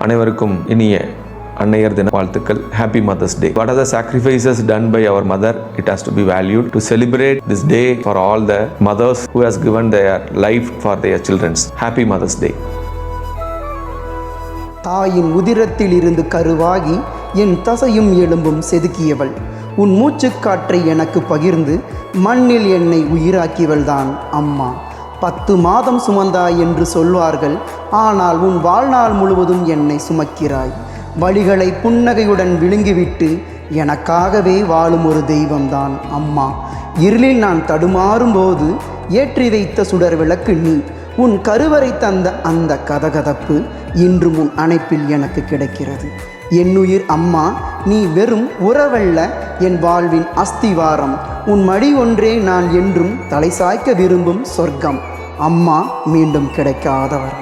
அனைவருக்கும் இனிய அன்னையர் தின வாழ்த்துக்கள். Happy Mother's Day. What are the sacrifices done by our mother? It has to be valued. To celebrate this day for all the mothers who has given their life for their children. Happy Mother's Day. தாயின் உதிரத்தில் இருந்து கருவாகி என் தசையும் எலும்பும் செதுக்கியவள், உன் மூச்சுக்காற்றை எனக்கு பகிர்ந்து மண்ணில் என்னை உயிராக்கியவள்தான் அம்மா. 10 மாதம் சுமந்தாய் என்று சொல்வார்கள், ஆனால் உன் வாழ்நாள் முழுவதும் என்னை சுமக்கிறாய். வழிகளை புன்னகையுடன் விழுங்கிவிட்டு எனக்காகவே வாழும் ஒரு தெய்வம்தான் அம்மா. இருளில் நான் தடுமாறும் போது ஏற்றி வைத்த சுடர் விளக்கு நீ. உன் கருவறை தந்த அந்த கதகதப்பு இன்றும் உன் அணைப்பில் எனக்கு கிடைக்கிறது. என்னுயிர் அம்மா, நீ வெறும் உறவல்ல, என் வாழ்வின் அஸ்திவாரம். உன் மடி ஒன்றே நான் என்றும் தலை சாய்க்க விரும்பும் சொர்க்கம். அம்மா மீண்டும் கிடைக்காதவர்.